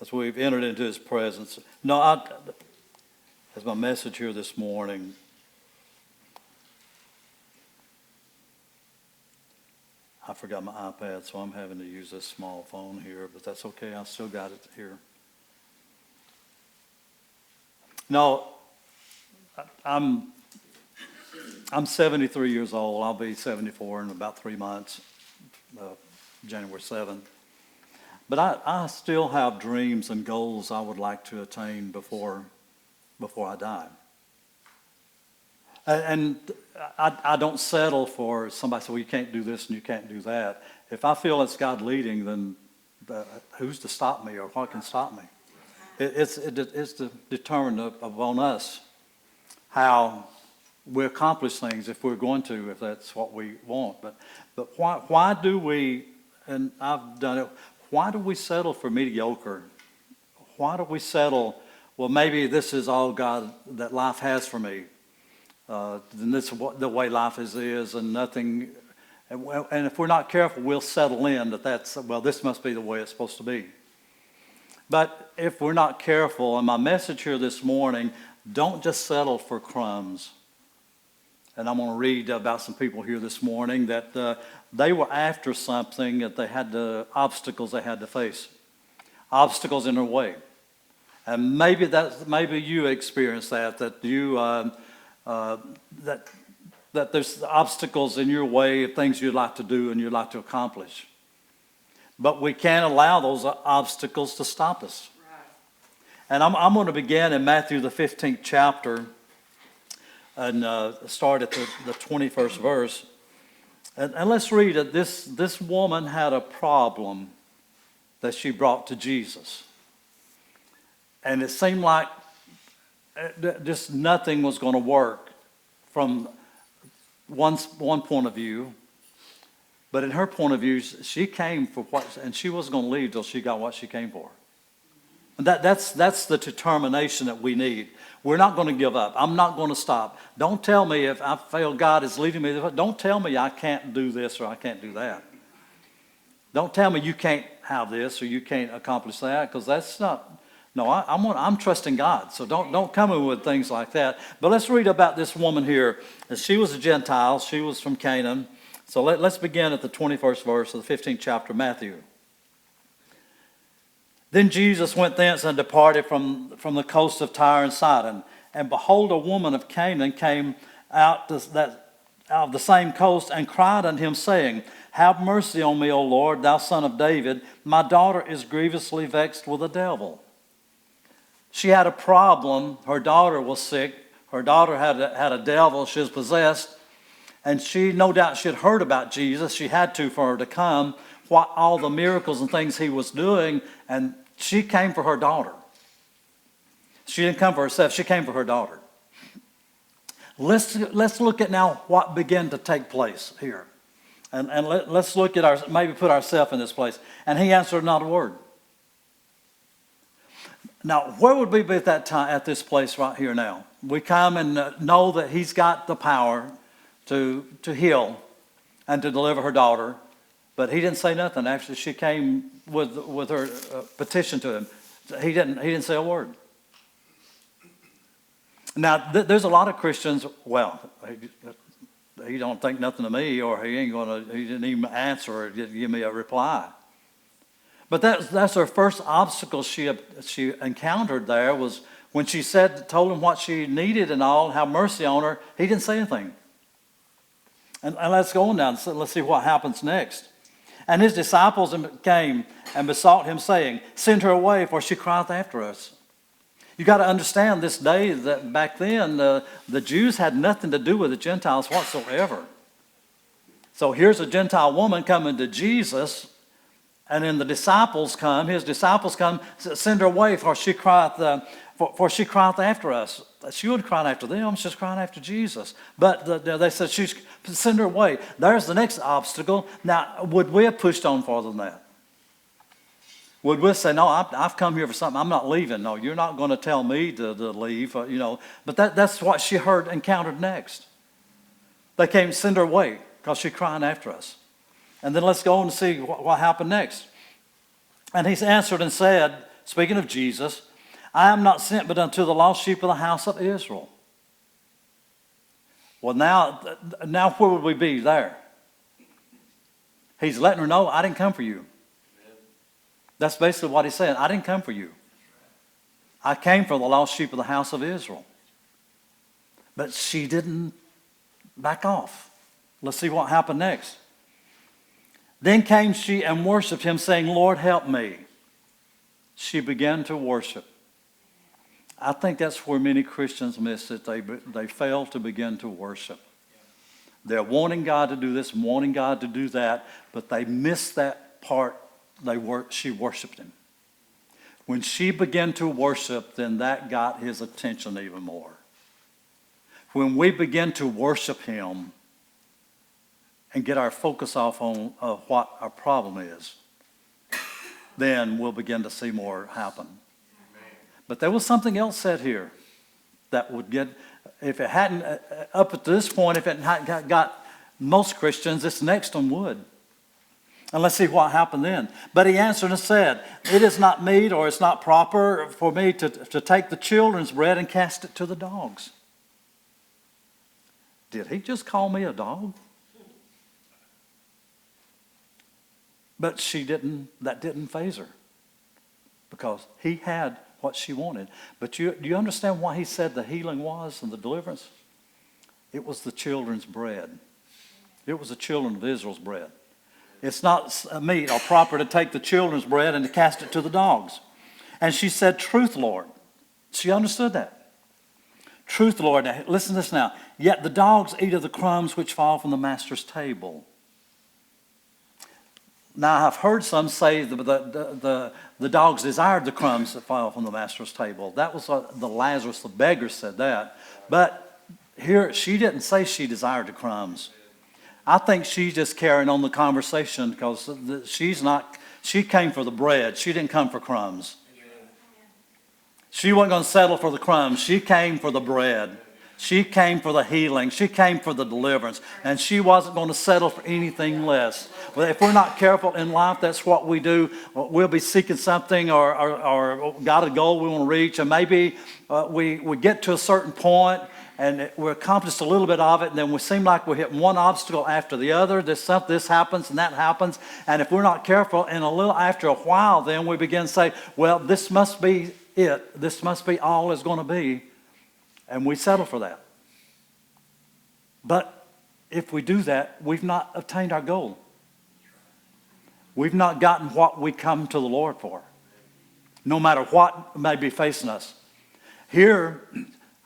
as we've entered into his presence. As my message here this morning, I forgot my iPad, so I'm having to use this small phone here, but that's okay. I still got it here. No, I'm 73 years old. I'll be 74 in about 3 months, January 7th. But I still have dreams and goals I would like to attain before I die. And I don't settle for somebody say, well, you can't do this and you can't do that. If I feel it's God leading, then who's to stop me or what can stop me? It's determined upon us how we accomplish things if we're going to, if that's what we want. But why do we, and I've done it, why do we settle for mediocre? Why do we settle, well, maybe this is all God, that life has for me. Then this is the way life is and nothing. And if we're not careful, we'll settle in well, this must be the way it's supposed to be. But if we're not careful, and my message here this morning, don't just settle for crumbs. And I'm going to read about some people here this morning that they were after something that they had obstacles they had to face, obstacles in their way. And maybe you experienced that you that there's obstacles in your way of things you'd like to do and you'd like to accomplish. But we can't allow those obstacles to stop us. Right. And I'm going to begin in Matthew the 15th chapter and start at the 21st verse. And let's read it. This woman had a problem that she brought to Jesus. And it seemed like just nothing was going to work from one point of view. But in her point of view, she came for what, and she wasn't going to leave till she got what she came for. And that's the determination that we need. We're not going to give up. I'm not going to stop. Don't tell me if I feel God is leading me. Don't tell me I can't do this or I can't do that. Don't tell me you can't have this or you can't accomplish that, because that's not. No, I'm trusting God. So don't come in with things like that. But let's read about this woman here. She was a Gentile. She was from Canaan. So let's begin at the 21st verse of the 15th chapter of Matthew. Then Jesus went thence and departed from the coast of Tyre and Sidon. And behold, a woman of Canaan came out of the same coast and cried unto him, saying, Have mercy on me, O Lord, thou son of David. My daughter is grievously vexed with a devil. She had a problem. Her daughter was sick. Her daughter had a devil. She was possessed. And she, no doubt, she had heard about Jesus. She had to for her to come, what all the miracles and things he was doing. And she came for her daughter. She didn't come for herself. She came for her daughter. Let's look at now what began to take place here. And let's look at maybe put ourselves in this place. And he answered not a word. Now, where would we be at that time, at this place right here now? We come and know that he's got the power to heal and to deliver her daughter, but he didn't say nothing. Actually, she came with her petition to him. He didn't say a word. Now, there's a lot of Christians. Well, he don't think nothing of me, or he didn't even answer or give me a reply. But that's her first obstacle she encountered there, was when she told him what she needed and all, have mercy on her. He didn't say anything. And let's go on now. Let's see what happens next. And his disciples came and besought him, saying, Send her away, for she crieth after us. You got to understand this day that back then the Jews had nothing to do with the Gentiles whatsoever. So here's a Gentile woman coming to Jesus. And then his disciples come, send her away, for she crieth after us. She wasn't crying after them, she's crying after Jesus. But they said, send her away. There's the next obstacle. Now, would we have pushed on farther than that? Would we say, no, I've come here for something, I'm not leaving. No, you're not going to tell me to leave, But that's what she encountered next. They came, send her away, because she's crying after us. And then let's go on and see what happened next. And he answered and said speaking of Jesus, I am not sent but unto the lost sheep of the house of Israel. Well, now where would we be there? He's letting her know, I didn't come for you. That's basically what he's saying. I didn't come for you. I came for the lost sheep of the house of Israel. But she didn't back off. Let's see what happened next. Then came she and worshiped him, saying, Lord, help me. She began to worship. I think that's where many Christians miss it. They fail to begin to worship. They're wanting God to do this, wanting God to do that, but they miss that part. She worshiped him. When she began to worship, then that got his attention even more. When we begin to worship him and get our focus off on what our problem is, then we'll begin to see more happen. But there was something else said here that would get, if it hadn't, up to this point, if it hadn't got most Christians, this next one would. And let's see what happened then. But he answered and said, it is not meet or it's not proper for me to take the children's bread and cast it to the dogs. Did he just call me a dog? But that didn't faze her. Because he had what she wanted. But do you understand why he said the healing was and the deliverance? It was the children's bread. It was the children of Israel's bread. It's not meet or proper to take the children's bread and to cast it to the dogs. And she said, truth, Lord. She understood that. Truth, Lord. Now, listen to this now. Yet the dogs eat of the crumbs which fall from the master's table. Now, I've heard some say the dogs desired the crumbs that fell from the master's table. That was the Lazarus, the beggar, said that. But here, she didn't say she desired the crumbs. I think she's just carrying on the conversation because she came for the bread. She didn't come for crumbs. She wasn't going to settle for the crumbs. She came for the bread. She came for the healing. She came for the deliverance. And she wasn't going to settle for anything less. But if we're not careful in life, that's what we do. We'll be seeking something or got a goal we want to reach. And maybe we get to a certain point and we accomplished a little bit of it. And then we seem like we're hitting one obstacle after the other. This happens and that happens. And if we're not careful, and after a while, then we begin to say, well, this must be it. This must be all it's going to be. And we settle for that. But if we do that, we've not obtained our goal. We've not gotten what we come to the Lord for, no matter what may be facing us. Here,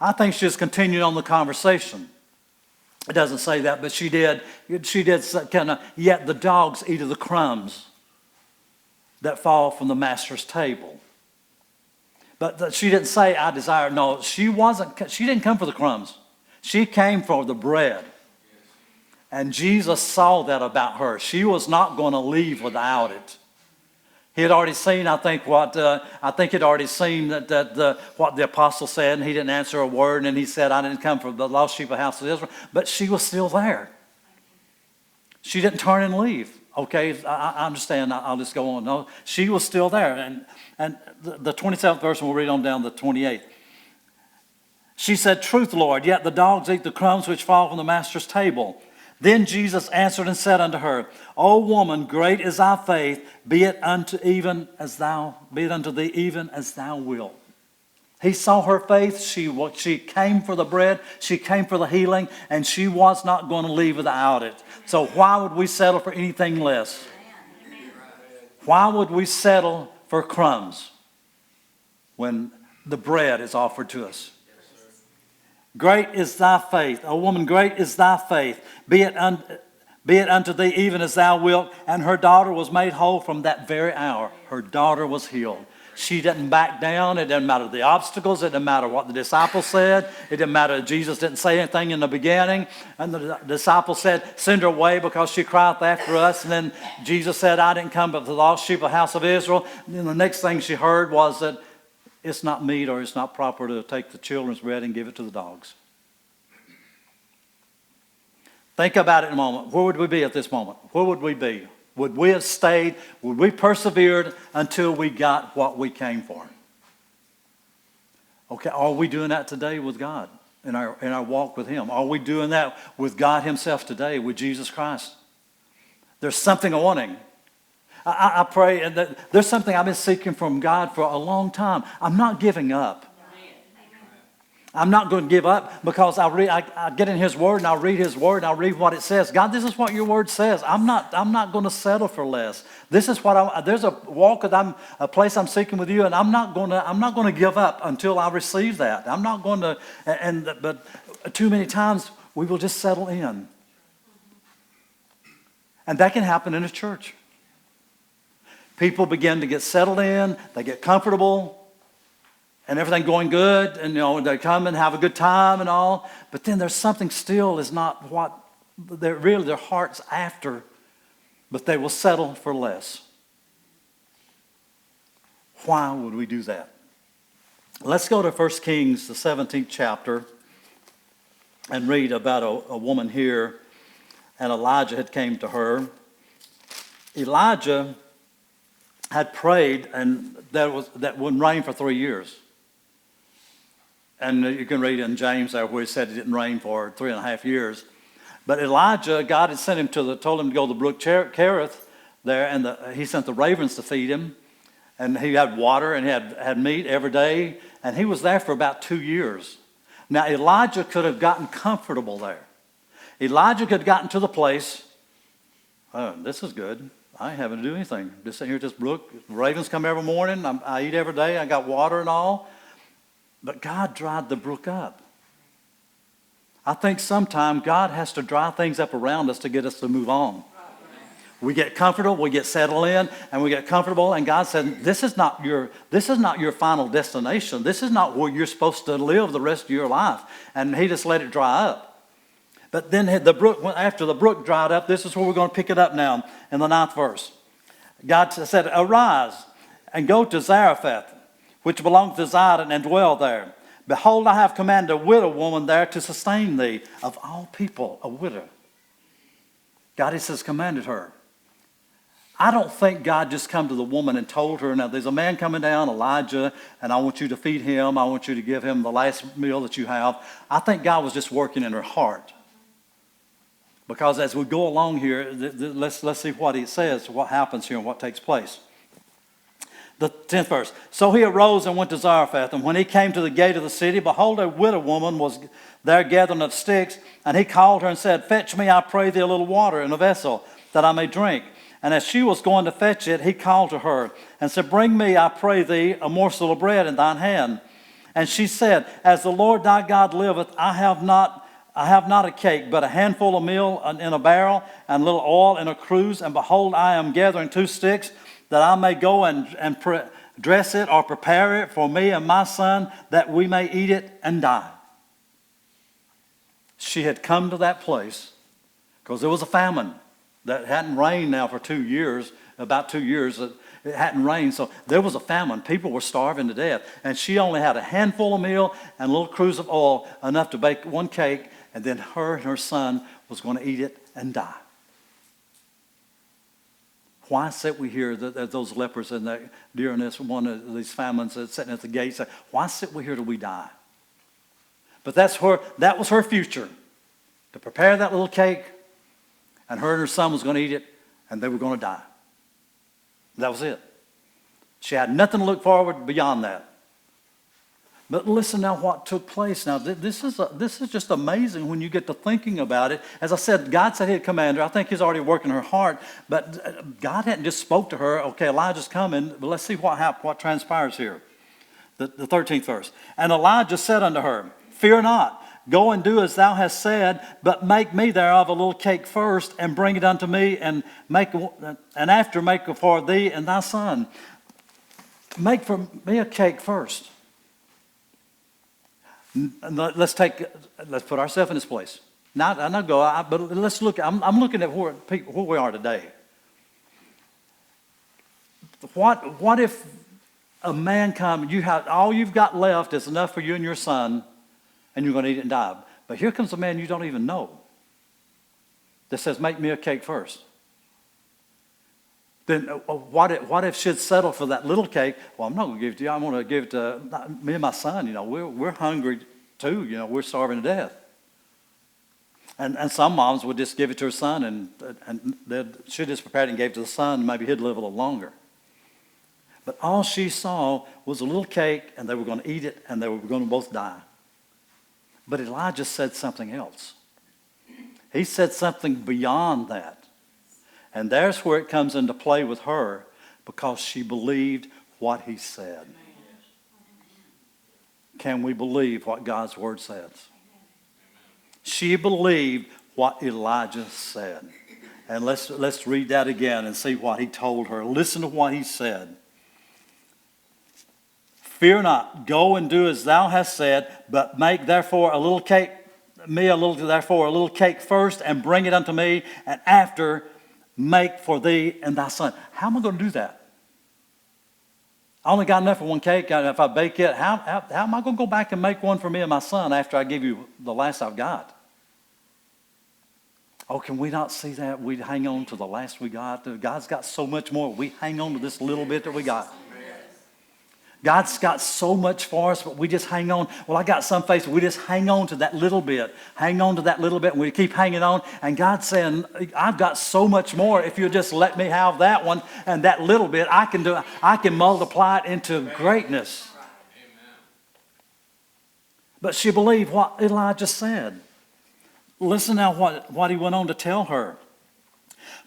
I think she's continuing on the conversation. It doesn't say that, but she did kind of, yet the dogs eat of the crumbs that fall from the master's table. But she didn't say, I desire. No, she didn't come for the crumbs. She came for the bread. And Jesus saw that about her. She was not going to leave without it. He had already seen, I think he'd already seen that what the apostle said, and he didn't answer a word, and he said, I didn't come for the lost sheep of the house of Israel. But she was still there. She didn't turn and leave. Okay, I understand. I'll just go on. No, she was still there. And the 27th verse, we'll read on down to the 28th. She said, truth, Lord, yet the dogs eat the crumbs which fall from the master's table. Then Jesus answered and said unto her, O woman, great is thy faith, be it unto thee even as thou wilt. He saw her faith. She came for the bread. She came for the healing, and she was not going to leave without it. So why would we settle for anything less? Why would we settle for crumbs when the bread is offered to us? Great is thy faith. O woman, great is thy faith. Be it unto thee even as thou wilt. And her daughter was made whole from that very hour. Her daughter was healed. She didn't back down. It didn't matter the obstacles. It didn't matter what the disciples said. It didn't matter Jesus didn't say anything in the beginning. And the disciples said, send her away because she crieth after us. And then Jesus said, I didn't come but the lost sheep of the house of Israel. And then the next thing she heard was that it's not meet or it's not proper to take the children's bread and give it to the dogs. Think about it in a moment. Where would we be at this moment? Where would we be? Would we have stayed? Would we persevered until we got what we came for? Okay, are we doing that today with God in our walk with Him? Are we doing that with God Himself today, with Jesus Christ? There's something I wanting. I pray, and there's something I've been seeking from God for a long time. I'm not giving up. I'm not going to give up because I get in His Word and I read His Word and I read what it says. God, this is what Your Word says. I'm not going to settle for less. This is what there's a walk that a place I'm seeking with You, and I'm not going to give up until I receive that. I'm not going to. But too many times we will just settle in, and that can happen in a church. People begin to get settled in. They get comfortable. And everything going good, and they come and have a good time and all, but then there's something still is not what they're really their heart's after, but they will settle for less. Why would we do that? Let's go to 1 Kings, the 17th chapter, and read about a woman here, and Elijah had came to her. Elijah had prayed, and that wouldn't rain for 3 years. And you can read in James there where he said it didn't rain for 3.5 years. But Elijah, God had sent him told him to go to the brook Cherith there, and he sent the ravens to feed him. And he had water and he had meat every day. And he was there for about 2 years. Now Elijah could have gotten comfortable there. Elijah could have gotten to the place, oh, this is good. I ain't having to do anything. Just sitting here at this brook. The ravens come every morning. I eat every day. I got water and all. But God dried the brook up. I think sometimes God has to dry things up around us to get us to move on. We get comfortable, we get settled in, and we get comfortable, and God said, this is not your final destination. This is not where you're supposed to live the rest of your life. And He just let it dry up. But then after the brook dried up, this is where we're going to pick it up now in the 9th verse. God said, arise and go to Zarephath, which belongs to Zidon, and dwell there. Behold, I have commanded a widow woman there to sustain thee. Of all people, a widow. God, He says, commanded her. I don't think God just come to the woman and told her, now there's a man coming down, Elijah, and I want you to feed him. I want you to give him the last meal that you have. I think God was just working in her heart. Because as we go along here, let's see what He says, what happens here and what takes place. The 10th verse. So he arose and went to Zarephath, and when he came to the gate of the city, behold, a widow woman was there gathering of sticks, and he called her and said, fetch me, I pray thee, a little water in a vessel, that I may drink. And as she was going to fetch it, he called to her and said, bring me, I pray thee, a morsel of bread in thine hand. And she said, as the Lord thy God liveth, I have not a cake, but a handful of meal in a barrel, and a little oil in a cruse. And behold, I am gathering 2 sticks, that I may go and dress it or prepare it for me and my son, that we may eat it and die. She had come to that place because there was a famine that hadn't rained now for 2 years, about 2 years. It hadn't rained, so there was a famine. People were starving to death. And she only had a handful of meal and a little cruse of oil, enough to bake 1 cake, and then her and her son was going to eat it and die. Why sit we here, those lepers and during one of these famines that's sitting at the gate, say, why sit we here till we die? But that was her future, to prepare that little cake, and her son was going to eat it, and they were going to die. That was it. She had nothing to look forward beyond that. But listen now what took place. Now this is just amazing when you get to thinking about it. As I said, God said He'd command her. I think He's already working her heart. But God hadn't just spoke to her, okay, Elijah's coming, but let's see what transpires here. The 13th verse. And Elijah said unto her, fear not, go and do as thou hast said, but make me thereof a little cake first, and bring it unto me, and after make for thee and thy son. Make for me a cake first. Let's put ourselves in this place. But let's look. I'm looking at where we are today. What if a man comes? All you've got left is enough for you and your son, and you're going to eat it and die. But here comes a man you don't even know that says, "Make me a cake first." then what if she'd settled for that little cake? Well, I'm not going to give it to you. I'm going to give it to me and my son. You know, we're hungry too. You know, we're starving to death. And some moms would just give it to her son, and she just prepared and gave it to the son, and maybe he'd live a little longer. But all she saw was a little cake, and they were going to eat it, and they were going to both die. But Elijah said something else. He said something beyond that. And there's where it comes into play with her, because she believed what he said. Can we believe what God's word says? She believed what Elijah said. And let's read that again and see what he told her. Listen to what he said. Fear not, go and do as thou hast said, but make therefore a little cake first, and bring it unto me, and after make for thee and thy son. How am I going to do that? I only got enough for one cake. If I bake it, how am I going to go back and make one for me and my son after I give you the last I've got? Oh, can we not see that? We hang on to the last we got. God's got so much more. We hang on to this little bit that we got. God's got so much for us, but we just hang on. Well, I got some faith. We just hang on to that little bit. Hang on to that little bit, and we keep hanging on. And God's saying, I've got so much more. If you'll just let me have that one and that little bit, I can multiply it into greatness. But she believed what Elijah said. Listen now what he went on to tell her.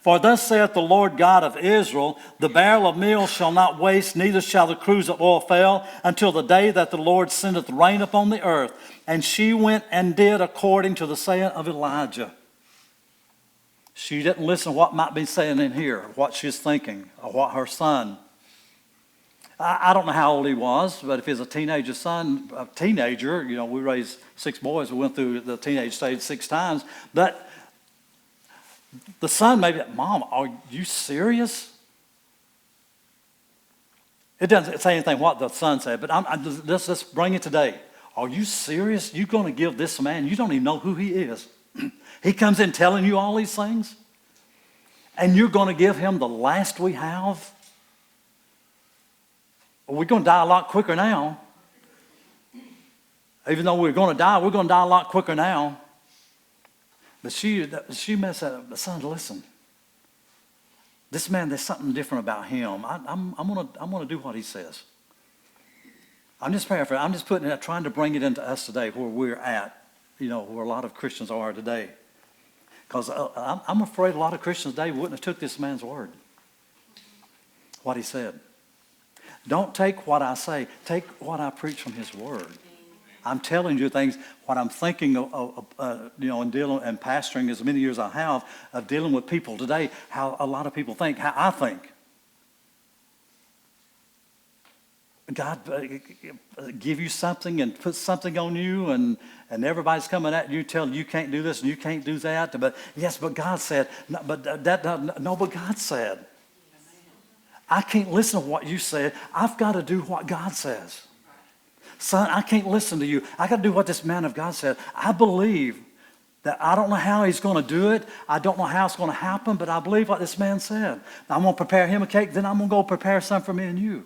For thus saith the Lord God of Israel, the barrel of meal shall not waste, neither shall the cruse of oil fail, until the day that the Lord sendeth rain upon the earth. And she went and did according to the saying of Elijah. She didn't listen to what might be saying in here, what she's thinking, or what her son. I don't know how old he was, but if he's a teenager, you know, we raised 6 boys. We went through the teenage stage 6 times. But the son maybe, Mom, are you serious? It doesn't say anything what the son said, but let's bring it today. Are you serious? You're going to give this man, you don't even know who he is. He comes in telling you all these things, and you're going to give him the last we have? We're going to die a lot quicker now. Even though we're going to die a lot quicker now. But she messed up. Son, listen. This man, there's something different about him. I'm gonna do what he says. I'm just paraphrasing. I'm just trying to bring it into us today, where we're at. You know, where a lot of Christians are today. Because I'm afraid a lot of Christians today wouldn't have took this man's word. What he said. Don't take what I say. Take what I preach from his word. I'm telling you things, what I'm thinking of and dealing and pastoring as many years I have, of dealing with people today, how a lot of people think, how I think. God give you something and put something on you, and everybody's coming at you telling you can't do this and you can't do that. But yes, but God said, but God said. I can't listen to what you said. I've got to do what God says. Son, I can't listen to you. I got to do what this man of God said. I believe that I don't know how he's going to do it. I don't know how it's going to happen, but I believe what this man said. I'm going to prepare him a cake, then I'm going to go prepare some for me and you.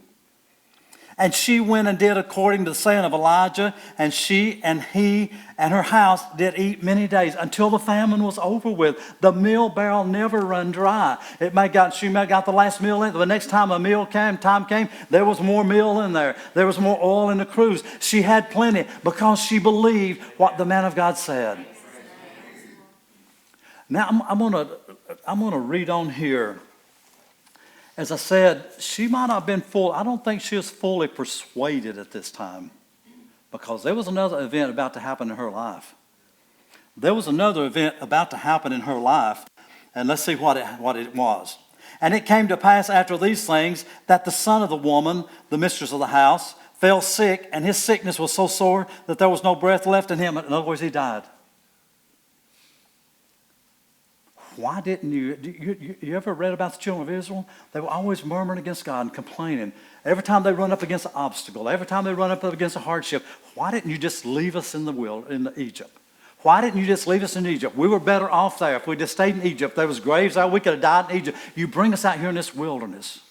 And she went and did according to the saying of Elijah, and she and he and her house did eat many days until the famine was over with. The meal barrel never run dry. She may have got the last meal in. The next time time came, there was more meal in there. There was more oil in the cruse. She had plenty because she believed what the man of God said. Now I'm gonna read on here. As I said, she might not have been I don't think she was fully persuaded at this time, because there was another event about to happen in her life. There was another event about to happen in her life, and let's see what it was. And it came to pass after these things that the son of the woman, the mistress of the house, fell sick, and his sickness was so sore that there was no breath left in him. In other words, he died. Why didn't you ever read about the children of Israel? They were always murmuring against God and complaining. Every time they run up against an obstacle, every time they run up against a hardship, why didn't you just leave us in Egypt? Why didn't you just leave us in Egypt? We were better off there. If we just stayed in Egypt, there was graves there. We could have died in Egypt. You bring us out here in this wilderness.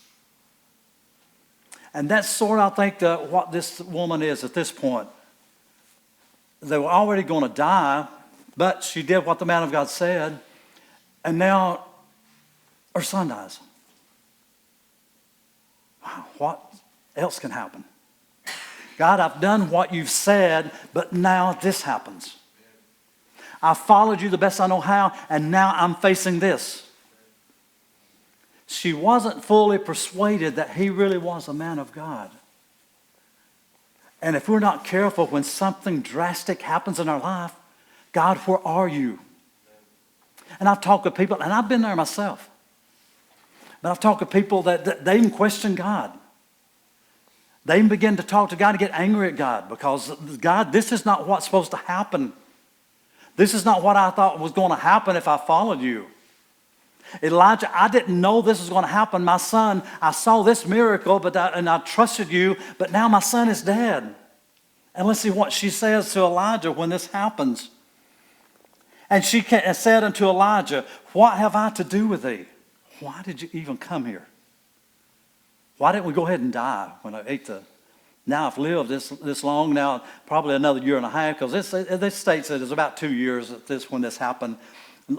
And that's sort of, I think, what this woman is at this point. They were already going to die, but she did what the man of God said, and now her son dies. Wow, what else can happen? God, I've done what you've said, but now this happens. I followed you the best I know how, and now I'm facing this. She wasn't fully persuaded that he really was a man of God. And if we're not careful, when something drastic happens in our life, God, where are you? And I've talked with people, and I've been there myself. But I've talked with people that they even question God. They even begin to talk to God and get angry at God because, God, this is not what's supposed to happen. This is not what I thought was going to happen if I followed you. Elijah, I didn't know this was going to happen. My son, I saw this miracle, and I trusted you, but now my son is dead. And let's see what she says to Elijah when this happens. And she said unto Elijah, what have I to do with thee? Why did you even come here? Why didn't we go ahead and die when I ate the... Now I've lived this long, now probably another year and a half, because this state said it's about 2 years when this happened.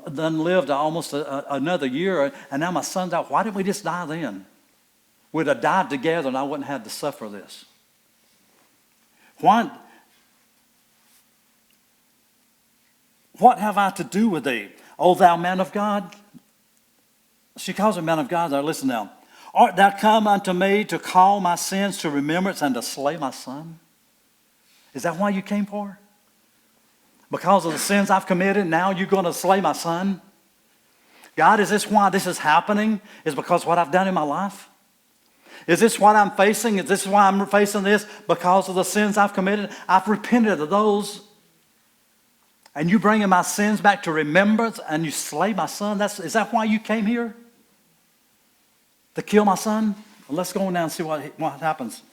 Then lived almost another year, and now my son's out. Why didn't we just die then? We'd have died together, and I wouldn't have had to suffer this. What have I to do with thee, O thou man of God? She calls him man of God there. Listen now. Art thou come unto me to call my sins to remembrance and to slay my son? Is that why you came for her? Because of the sins I've committed, now you're going to slay my son? God, is this why this is happening? Is because what I've done in my life? Is this what I'm facing? Is this why I'm facing this? Because of the sins I've committed? I've repented of those. And you bringing my sins back to remembrance and you slay my son? Is that why you came here? To kill my son? Well, let's go on down and see what happens.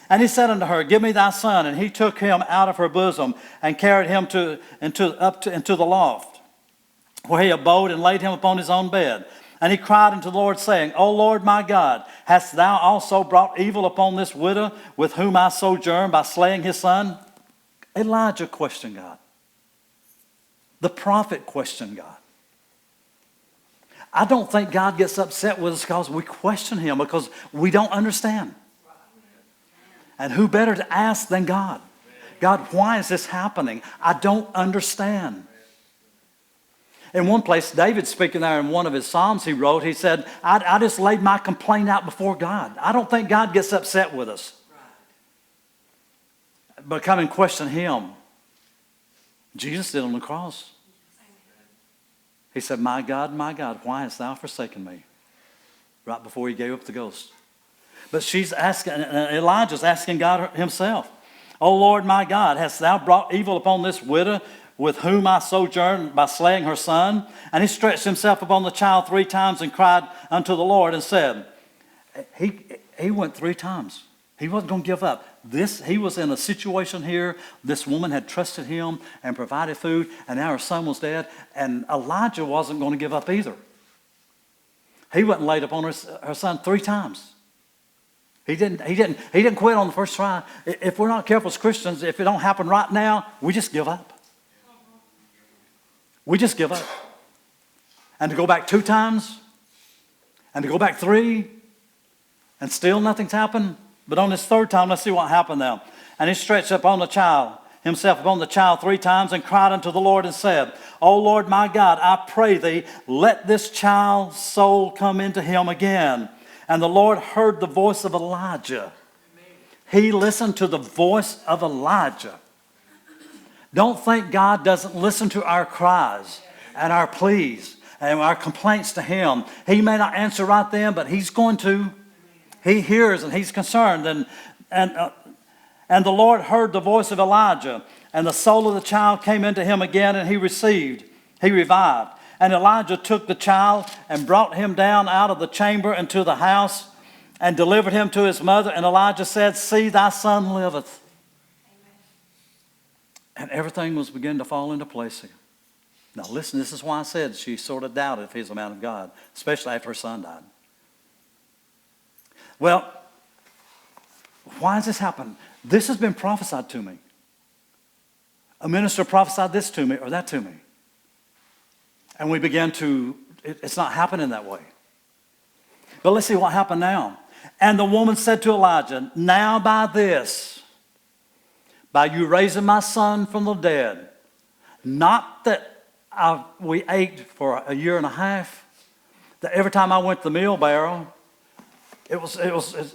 And he said unto her, give me thy son. And he took him out of her bosom and carried him into the loft, where he abode and laid him upon his own bed. And he cried unto the Lord, saying, O Lord my God, hast thou also brought evil upon this widow with whom I sojourn by slaying his son? Elijah questioned God. The prophet questioned God. I don't think God gets upset with us because we question him, because we don't understand. And who better to ask than God? God, why is this happening? I don't understand. In one place, David speaking there in one of his Psalms he wrote, he said, I just laid my complaint out before God. I don't think God gets upset with us. But come and question him. Jesus did on the cross. He said, my God, why hast thou forsaken me? Right before he gave up the ghost. But she's asking, Elijah's asking God himself, O Lord my God, hast thou brought evil upon this widow with whom I sojourn by slaying her son? And he stretched himself upon the child 3 times and cried unto the Lord and said, he went 3 times. He wasn't going to give up. He was in a situation here. This woman had trusted him and provided food, and now her son was dead. And Elijah wasn't going to give up either. He went and laid upon her son 3 times. He didn't quit on the first try. If we're not careful as Christians, if it don't happen right now, we just give up. We just give up. And to go back 2 times, and to go back 3, and still nothing's happened. But on this 3rd time, let's see what happened now. And he stretched upon himself upon the child 3 times and cried unto the Lord and said, O Lord my God, I pray thee, let this child's soul come into him again. And the Lord heard the voice of Elijah. He listened to the voice of Elijah. Don't think God doesn't listen to our cries and our pleas and our complaints to him. He may not answer right then, but he's going to. He hears and he's concerned. And the Lord heard the voice of Elijah, and the soul of the child came into him again, and he revived. And Elijah took the child and brought him down out of the chamber into the house and delivered him to his mother. And Elijah said, see, thy son liveth. And everything was beginning to fall into place here. Now listen, this is why I said she sort of doubted if he's a man of God, especially after her son died. Well, why has this happened? This has been prophesied to me. A minister prophesied this to me or that to me. And we began to, it's not happening that way. But let's see what happened now. And the woman said to Elijah, now by this, by you raising my son from the dead, not that we ate for a year and a half, that every time I went to the meal barrel, it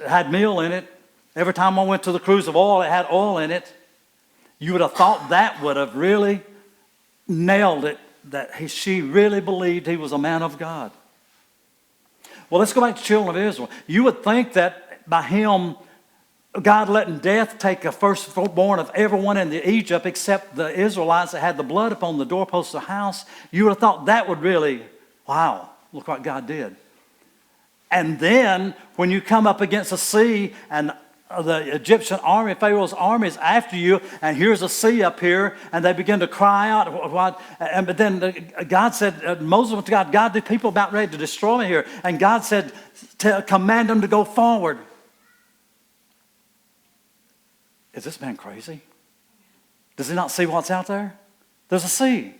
had meal in it. Every time I went to the cruse of oil, it had oil in it. You would have thought that would have really nailed it, that she really believed he was a man of God. Well, let's go back to the children of Israel. You would think that by him, God letting death take the firstborn of everyone in Egypt except the Israelites that had the blood upon the doorposts of the house. You would have thought that would really, wow, look what God did. And then when you come up against a sea and the Egyptian army, Pharaoh's army is after you, and here's a sea up here, and they begin to cry out. But then God said, Moses went to God, God, the people about ready to destroy me here. And God said, command them to go forward. Is this man crazy? Does he not see what's out there? There's a sea.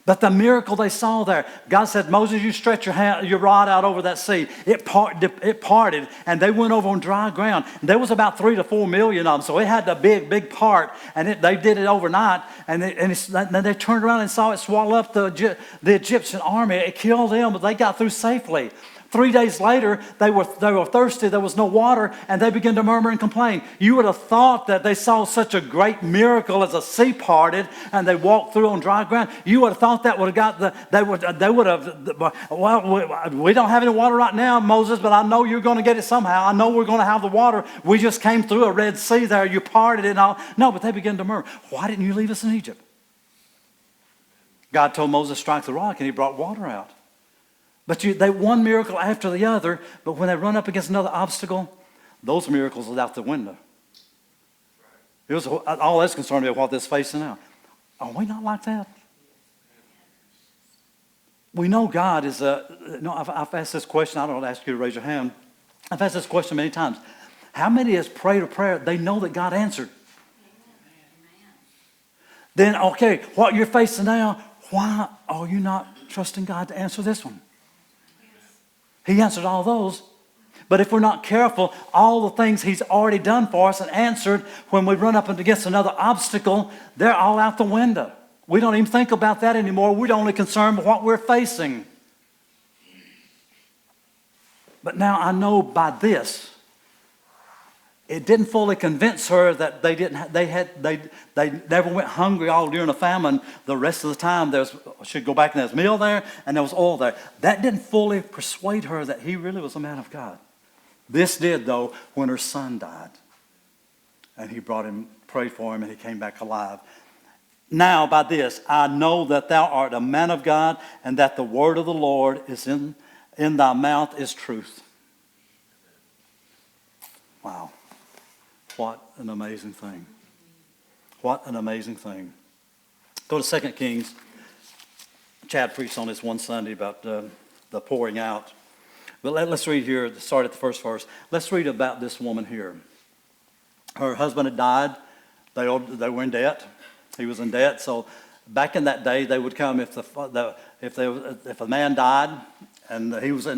But the miracle they saw there, God said, Moses, you stretch your rod out over that sea. It parted, and they went over on dry ground. And there was about 3 to 4 million of them, so it had a big part, and they did it overnight. And then they turned around and saw it swallow up the Egyptian army. It killed them, but they got through safely. 3 days later, they were thirsty. There was no water, and they began to murmur and complain. You would have thought that they saw such a great miracle as a sea parted, and they walked through on dry ground. You would have thought that would have got they would have. Well, we don't have any water right now, Moses, but I know you're going to get it somehow. I know we're going to have the water. We just came through a Red Sea there. You parted it and all. No, but they began to murmur. Why didn't you leave us in Egypt? God told Moses, strike the rock, and he brought water out. But they one miracle after the other, but when they run up against another obstacle, those miracles are out the window. It was all that's concerned about what they're facing now. Are we not like that? We know God is I've asked this question. I don't ask you to raise your hand. I've asked this question many times. How many has prayed a prayer they know that God answered? Then, okay, what you're facing now, why are you not trusting God to answer this one? He answered all those. But if we're not careful, all the things he's already done for us and answered, when we run up against another obstacle, they're all out the window. We don't even think about that anymore. We're only concerned with what we're facing. But now I know by this, it didn't fully convince her that they never went hungry all during a famine. The rest of the time she'd go back and there's meal there and there was oil there. That didn't fully persuade her that he really was a man of God. This did, though, when her son died. And he prayed for him, and he came back alive. Now by this I know that thou art a man of God, and that the word of the Lord is in thy mouth is truth. Wow. What an amazing thing. What an amazing thing. Go to 2 Kings. Chad preached on this one Sunday about the pouring out. But let's read here, start at the first verse. Let's read about this woman here. Her husband had died. They were in debt. He was in debt. So back in that day, they would come if a man died and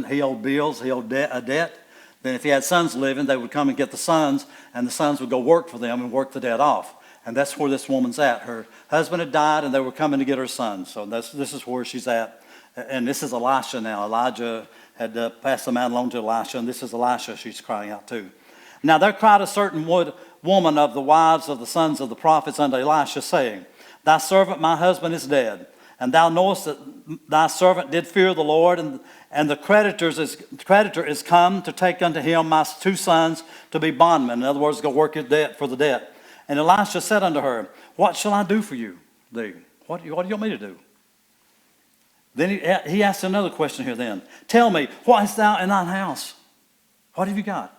he owed bills, he owed a debt. Then if he had sons living, they would come and get the sons, and the sons would go work for them and work the debt off. And that's where this woman's at. Her husband had died, and they were coming to get her sons. So this is where she's at. And this is Elisha now. Elijah had passed the mantle on to Elisha, and this is Elisha she's crying out to. Now there cried a certain woman of the wives of the sons of the prophets unto Elisha, saying, Thy servant my husband is dead, and thou knowest that thy servant did fear the Lord, and the creditor is come to take unto him my 2 sons to be bondmen. In other words, go work his debt for the debt. And Elisha said unto her, What shall I do for you? What do you want me to do? Then he asked another question here then. Tell me, what hast thou in thine house? What have you got?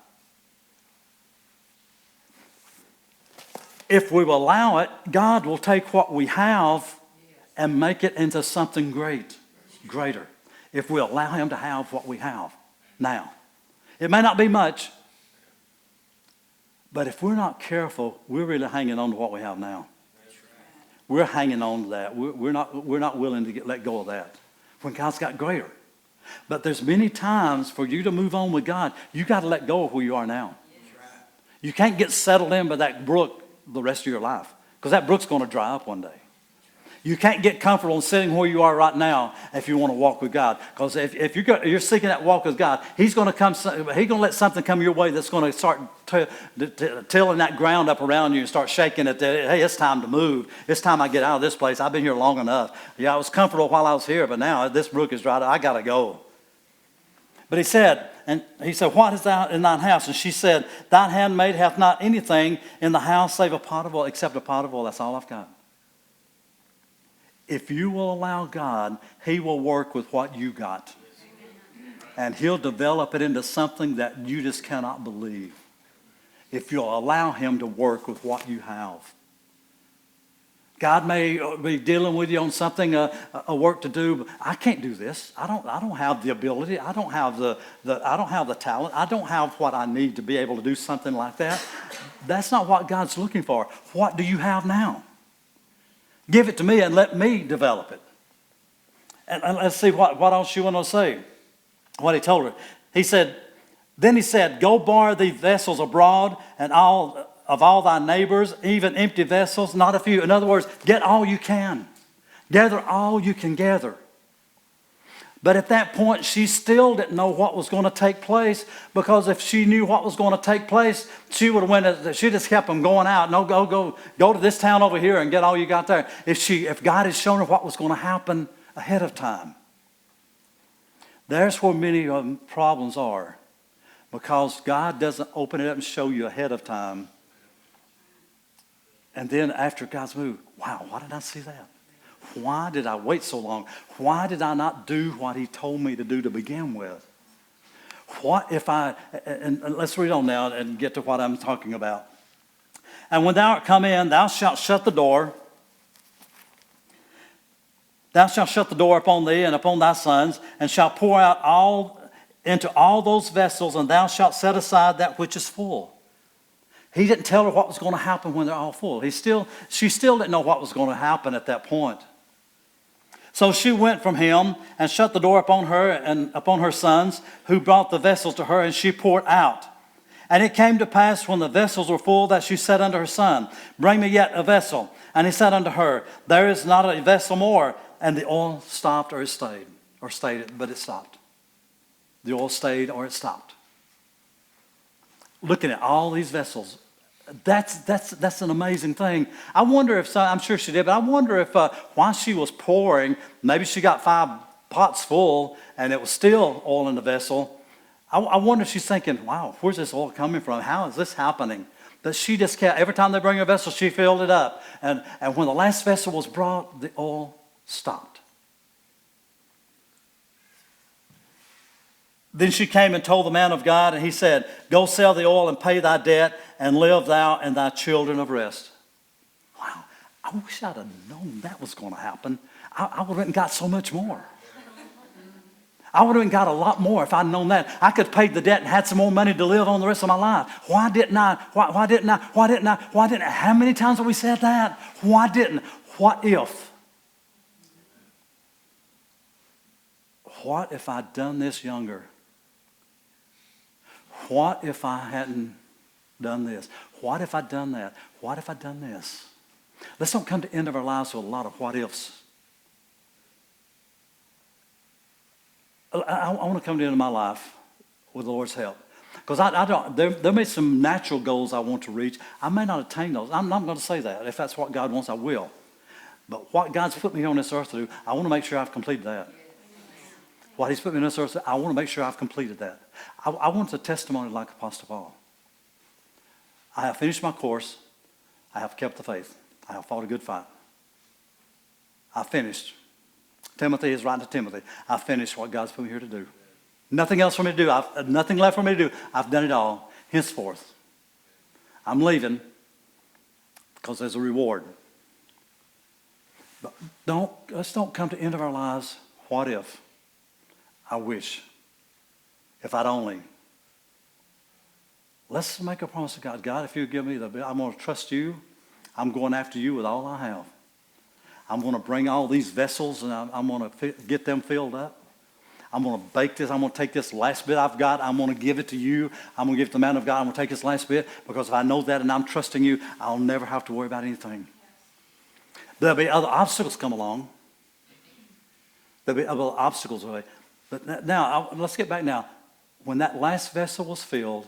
If we will allow it, God will take what we have and make it into something greater. If we allow him to have what we have now. It may not be much, but if we're not careful, we're really hanging on to what we have now. We're hanging on to that. We're not willing to let go of that when God's got greater. But there's many times for you to move on with God, you got to let go of who you are now. You can't get settled in by that brook the rest of your life, because that brook's going to dry up one day. You can't get comfortable in sitting where you are right now if you want to walk with God. Because if you're seeking that walk with God, He's going to let something come your way that's going to start tilling that ground up around you and start shaking it. Hey, it's time to move. It's time I get out of this place. I've been here long enough. Yeah, I was comfortable while I was here, but now this brook is dried up. I got to go. But he said, what is thou in thine house? And she said, thine handmaid hath not anything in the house save a pot of oil, except a pot of oil. That's all I've got. If you will allow God, He will work with what you got. And He'll develop it into something that you just cannot believe. If you'll allow Him to work with what you have. God may be dealing with you on something, a work to do, but I can't do this. I don't have the ability. I don't have the talent. I don't have what I need to be able to do something like that. That's not what God's looking for. What do you have now? Give it to me and let me develop it. And let's see what else she wanted to say. What he told her. Then he said, go borrow these vessels abroad and all thy neighbors, even empty vessels, not a few. In other words, get all you can. Gather all you can gather. But at that point, she still didn't know what was going to take place, because if she knew what was going to take place, she would have went. She just kept them going out. No, go to this town over here and get all you got there. If God had shown her what was going to happen ahead of time, there's where many problems are, because God doesn't open it up and show you ahead of time. And then after God's moved, wow, why did I see that? Why did I wait so long? Why did I not do what He told me to do to begin with? What if and let's read on now and get to what I'm talking about. And when thou art come in, thou shalt shut the door. Thou shalt shut the door upon thee and upon thy sons, and shalt pour out into all those vessels, and thou shalt set aside that which is full. He didn't tell her what was going to happen when they're all full. She still didn't know what was going to happen at that point. So she went from him and shut the door upon her and upon her sons, who brought the vessels to her, and she poured out. And it came to pass, when the vessels were full, that she said unto her son, bring me yet a vessel. And he said unto her, there is not a vessel more. And the oil stopped, or it stayed. Or stayed, but it stopped. The oil stayed, or it stopped. Looking at all these vessels, that's an amazing thing. I wonder if, I'm sure she did, but I wonder if while she was pouring, maybe she got 5 pots full and it was still oil in the vessel. I wonder if she's thinking, wow, where's this oil coming from? How is this happening? But she just kept, every time they bring her vessel, she filled it up. And when the last vessel was brought, the oil stopped. Then she came and told the man of God, and he said, go sell the oil and pay thy debt, and live thou and thy children of rest. Wow, I wish I'd have known that was going to happen. I would have went and got so much more. I would have went and got a lot more if I'd known that. I could have paid the debt and had some more money to live on the rest of my life. Why didn't I? Why didn't I? Why didn't I? Why didn't I? How many times have we said that? Why didn't? What if? What if I'd done this younger? What if I hadn't done this? What if I'd done that? What if I'd done this? Let's don't come to the end of our lives with a lot of what ifs. I want to come to the end of my life with the Lord's help. Because there may be some natural goals I want to reach. I may not attain those. I'm not going to say that. If that's what God wants, I will. But what God's put me on this earth to do, I want to make sure I've completed that. What He's put me on this earth, I want to make sure I've completed that. I want a testimony like Apostle Paul. I have finished my course. I have kept the faith. I have fought a good fight. I finished. Timothy is writing to Timothy. I finished what God's put me here to do. Nothing else for me to do. Nothing left for me to do. I've done it all. Henceforth, I'm leaving because there's a reward. But let's don't come to the end of our lives, what if? I wish. If I'd only. Let's make a promise to God. God, if you give me I'm going to trust you. I'm going after you with all I have. I'm going to bring all these vessels and I'm going to get them filled up. I'm going to bake this. I'm going to take this last bit I've got. I'm going to give it to you. I'm going to give it to the man of God. I'm going to take this last bit because if I know that and I'm trusting you, I'll never have to worry about anything. There'll be other obstacles come along. There'll be other obstacles. But now, let's get back now. When that last vessel was filled,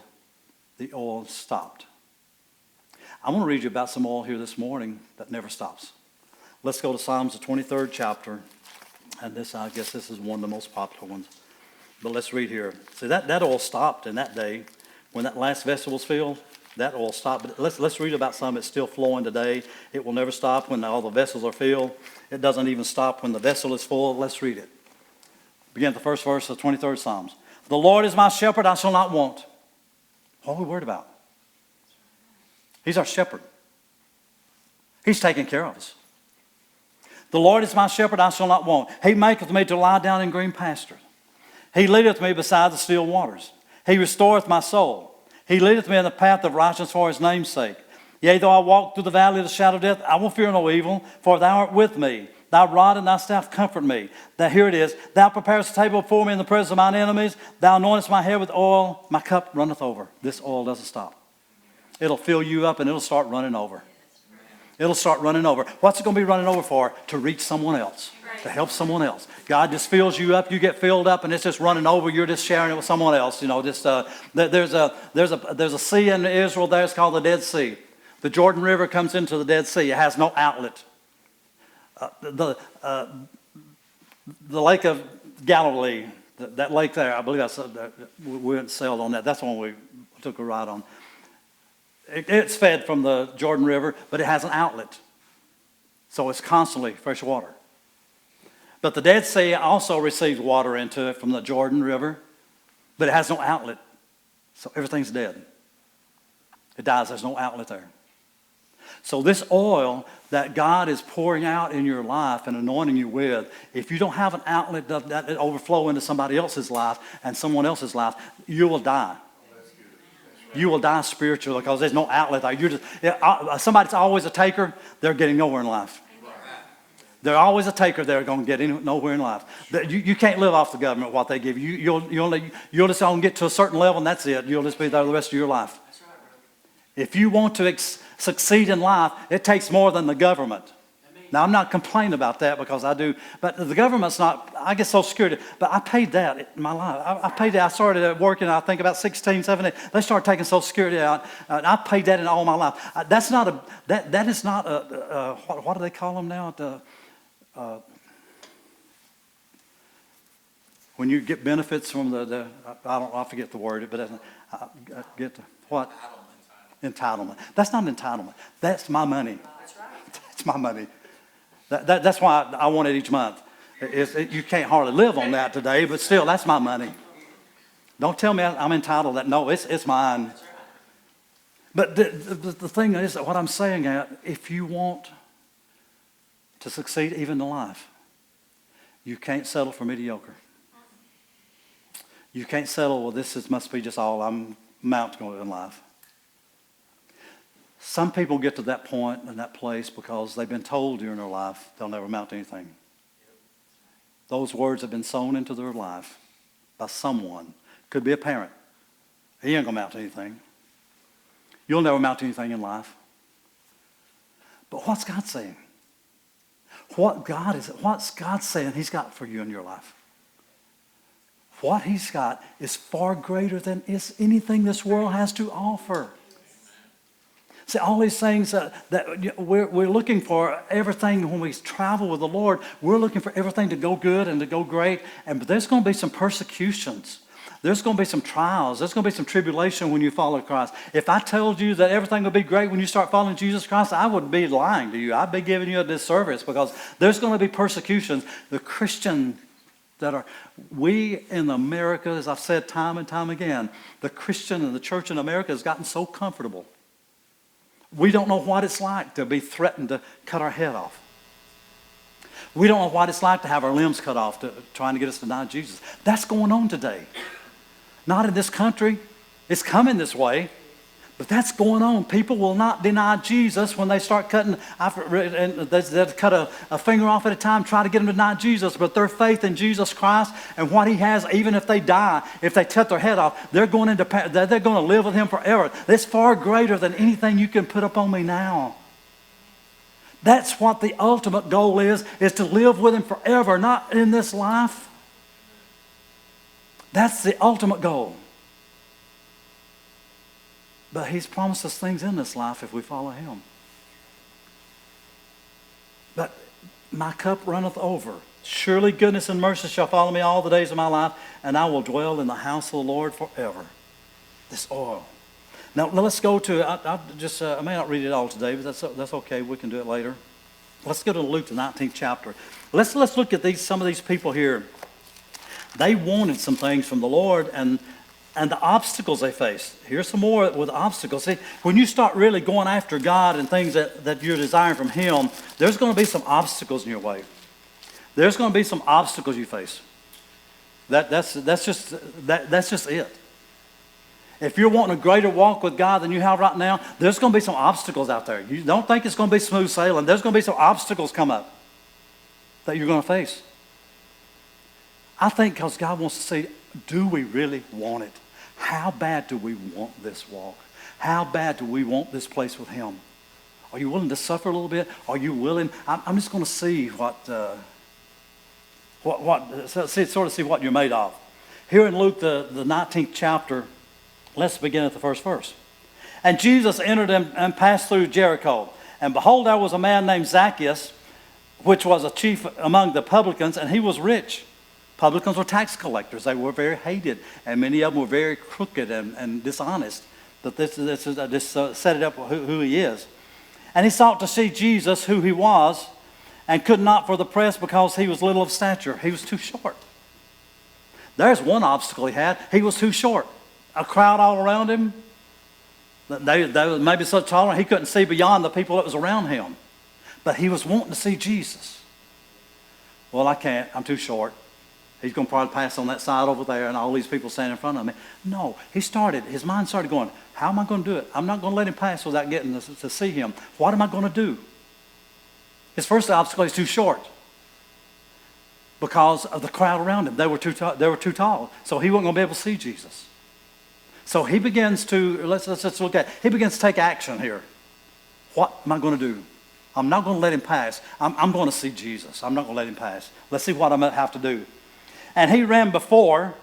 the oil stopped. I want to read you about some oil here this morning that never stops. Let's go to Psalms, the 23rd chapter. And I guess this is one of the most popular ones. But let's read here. See, that oil stopped in that day. When that last vessel was filled, that oil stopped. But let's read about some that's still flowing today. It will never stop when all the vessels are filled. It doesn't even stop when the vessel is full. Let's read it. Begin the first verse of the 23rd Psalms. The Lord is my shepherd, I shall not want. What are we worried about? He's our shepherd. He's taking care of us. The Lord is my shepherd, I shall not want. He maketh me to lie down in green pastures. He leadeth me beside the still waters. He restoreth my soul. He leadeth me in the path of righteousness for his name's sake. Yea, though I walk through the valley of the shadow of death, I will fear no evil, for thou art with me. Thy rod and thy staff comfort me. Here it is. Thou preparest a table before me in the presence of mine enemies. Thou anointest my head with oil. My cup runneth over. This oil doesn't stop. It'll fill you up and it'll start running over. It'll start running over. What's it going to be running over for? To reach someone else. To help someone else. God just fills you up. You get filled up and it's just running over. You're just sharing it with someone else. There's a sea in Israel there. It's called the Dead Sea. The Jordan River comes into the Dead Sea. It has no outlet. The Lake of Galilee, that lake there, I believe we went sailed on that. That's the one we took a ride on. It's fed from the Jordan River, but it has an outlet. So it's constantly fresh water. But the Dead Sea also receives water into it from the Jordan River, but it has no outlet. So everything's dead. It dies. There's no outlet there. So this oil that God is pouring out in your life and anointing you with, if you don't have an outlet that overflow into somebody else's life and someone else's life, you will die. You will die spiritually because there's no outlet there. Somebody's always a taker, they're getting nowhere in life. They're always a taker, they're going to get nowhere in life. You can't live off the government, what they give you. You'll just only get to a certain level and that's it. You'll just be there the rest of your life. If you want to succeed in life, it takes more than the government. Now, I'm not complaining about that because I do, but the government's not, I get Social Security, but I paid that in my life. I paid that. I started working, I think, about 16, 17. They started taking Social Security out. I paid that in all my life. That is not a what do they call them now? When you get benefits from I forget the word, but I get what? Entitlement. That's not entitlement. That's my money. That's right. That's my money. That's why I want it each month. You can't hardly live on that today, but still, that's my money. Don't tell me I'm entitled to that. No, it's mine. But the thing is that what I'm saying, if you want to succeed even in life, you can't settle for mediocre. You can't settle, well, must be just all I'm amount to go in life. Some people get to that point and that place because they've been told during their life they'll never amount to anything. Those words have been sown into their life by someone. Could be a parent. He ain't going to amount to anything. You'll never amount to anything in life. But what's God saying? What's God saying He's got for you in your life? What He's got is far greater than anything this world has to offer. See, all these things that we're looking for, everything when we travel with the Lord, we're looking for everything to go good and to go great. But there's going to be some persecutions. There's going to be some trials. There's going to be some tribulation when you follow Christ. If I told you that everything will be great when you start following Jesus Christ, I would be lying to you. I'd be giving you a disservice because there's going to be persecutions. The Christian we in America, as I've said time and time again, the Christian and the church in America has gotten so comfortable. We don't know what it's like to be threatened to cut our head off. We don't know what it's like to have our limbs cut off, trying to get us to deny Jesus. That's going on today. Not in this country. It's coming this way. But that's going on. People will not deny Jesus when they start cutting, and they cut a finger off at a time, try to get them to deny Jesus. But their faith in Jesus Christ and what He has, even if they die, if they cut their head off, they're going to live with Him forever. That's far greater than anything you can put up on me now. That's what the ultimate goal is to live with Him forever, not in this life. That's the ultimate goal. But He's promised us things in this life if we follow Him. But my cup runneth over. Surely goodness and mercy shall follow me all the days of my life, and I will dwell in the house of the Lord forever. This oil. Now let's go to, I may not read it all today, but that's okay. We can do it later. Let's go to Luke, the 19th chapter. Let's look at some of these people here. They wanted some things from the Lord, and the obstacles they faced. Here's some more with obstacles. See, when you start really going after God and things that you're desiring from Him, there's going to be some obstacles in your way. There's going to be some obstacles you face. That's just it. If you're wanting a greater walk with God than you have right now, there's going to be some obstacles out there. You don't think it's going to be smooth sailing. There's going to be some obstacles come up that you're going to face. I think because God wants to see, do we really want it? How bad do we want this walk? How bad do we want this place with Him? Are you willing to suffer a little bit? Are you willing? I'm just going to see see what you're made of. Here in Luke, the 19th chapter, let's begin at the first verse. And Jesus entered and passed through Jericho. And behold, there was a man named Zacchaeus, which was a chief among the publicans, and he was rich. Publicans were tax collectors. They were very hated, and many of them were very crooked and dishonest. But this set it up who he is. And he sought to see Jesus, who he was, and could not for the press because he was little of stature. He was too short. There's one obstacle he had. He was too short. A crowd all around him. They were maybe so tall he couldn't see beyond the people that was around him. But he was wanting to see Jesus. Well, I can't. I'm too short. He's going to probably pass on that side over there and all these people standing in front of me. No, his mind started going, how am I going to do it? I'm not going to let him pass without getting to see him. What am I going to do? His first obstacle is too short because of the crowd around him. They were too tall. So he wasn't going to be able to see Jesus. So he begins to, let's look at, he begins to take action here. What am I going to do? I'm not going to let him pass. I'm going to see Jesus. I'm not going to let him pass. Let's see what I'm going to have to do. And he ran before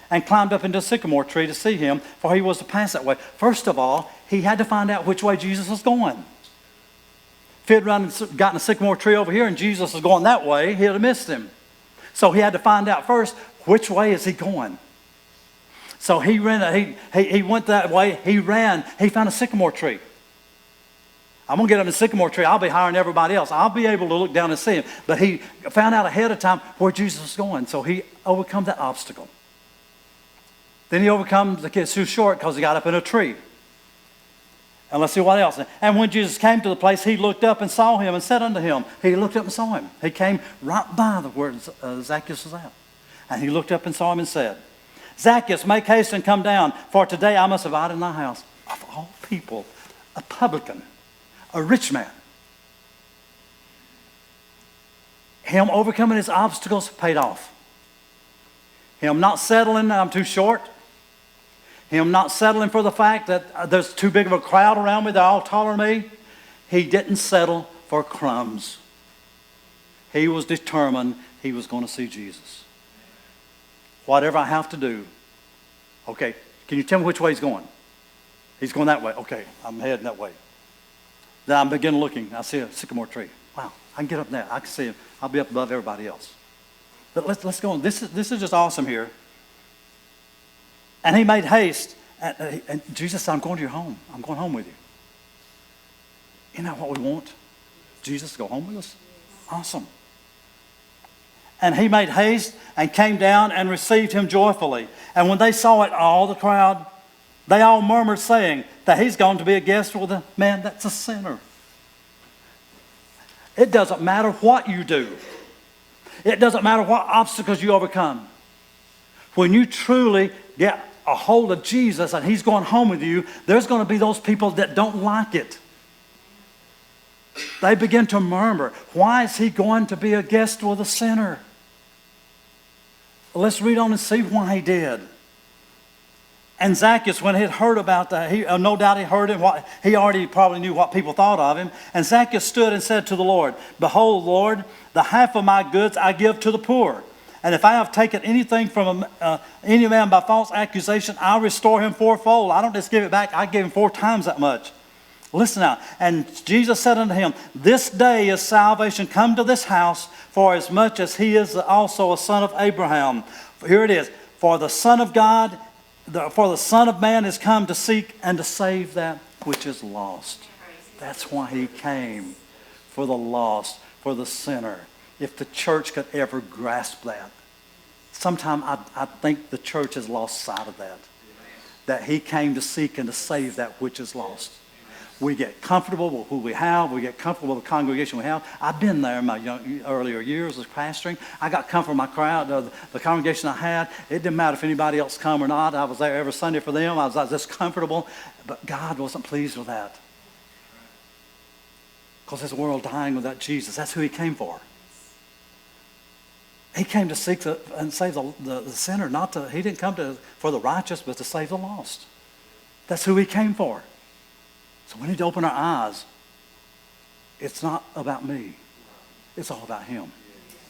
and climbed up into a sycamore tree to see him, for he was to pass that way. First of all, he had to find out which way Jesus was going. If he had gotten a sycamore tree over here and Jesus was going that way, he'd have missed him. So he had to find out first, which way is he going? So he ran. He went that way. He ran. He found a sycamore tree. I'm going to get up in the sycamore tree. I'll be higher than everybody else. I'll be able to look down and see him. But he found out ahead of time where Jesus was going. So he overcome that obstacle. Then he overcomes the kid's too short because he got up in a tree. And let's see what else. And when Jesus came to the place, he looked up and saw him and said unto him. He looked up and saw him. He came right by the where Zacchaeus was at. And he looked up and saw him and said, Zacchaeus, make haste and come down, for today I must abide in thy house. Of all people, a publican, a rich man. Him overcoming his obstacles paid off. Him not settling, I'm too short. Him not settling for the fact that there's too big of a crowd around me, they're all taller than me. He didn't settle for crumbs. He was determined he was going to see Jesus. Whatever I have to do. Okay, can you tell me which way he's going? He's going that way. Okay, I'm heading that way. Then I begin looking. I see a sycamore tree. Wow, I can get up there. I can see him. I'll be up above everybody else. But let's go on. This is just awesome here. And he made haste. And Jesus said, I'm going to your home. I'm going home with you. Isn't that what we want? Jesus to go home with us? Awesome. And he made haste and came down and received him joyfully. And when they saw it, all the crowd, They all murmured, saying that he's going to be a guest with a man that's a sinner. It doesn't matter what you do. It doesn't matter what obstacles you overcome. When you truly get a hold of Jesus and he's going home with you, there's going to be those people that don't like it. They begin to murmur, why is he going to be a guest with a sinner? Let's read on and see why he did. And Zacchaeus, when he had heard about that, no doubt he heard it. He already probably knew what people thought of him. And Zacchaeus stood and said to the Lord, Behold, Lord, the half of my goods I give to the poor. And if I have taken anything from any man by false accusation, I'll restore him fourfold. I don't just give it back. I give him 4 times that much. Listen now. And Jesus said unto him, This day is salvation come to this house, for as much as he is also a son of Abraham. Here it is. For the Son of God, for the Son of Man is come to seek and to save that which is lost. That's why he came. For the lost, for the sinner. If the church could ever grasp that. Sometimes I think the church has lost sight of that. That he came to seek and to save that which is lost. We get comfortable with who we have. We get comfortable with the congregation we have. I've been there in my earlier years as pastoring. I got comfortable with my crowd, the congregation I had. It didn't matter if anybody else come or not. I was there every Sunday for them. I was just comfortable. But God wasn't pleased with that. Because there's a world dying without Jesus. That's who he came for. He came to seek and save the sinner. He didn't come for the righteous, but to save the lost. That's who he came for. So we need to open our eyes. It's not about me. It's all about him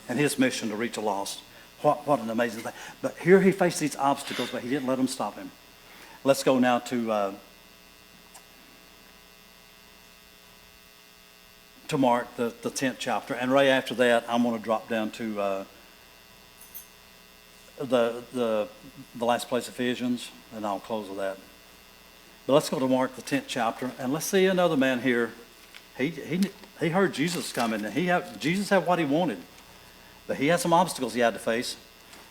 and his mission to reach the lost. What an amazing thing. But here he faced these obstacles, but he didn't let them stop him. Let's go now to Mark, the 10th chapter. And right after that, I'm going to drop down to the last place, Ephesians, and I'll close with that. But let's go to Mark, the 10th chapter, and let's see another man here. He heard Jesus coming, and Jesus had what he wanted. But he had some obstacles he had to face.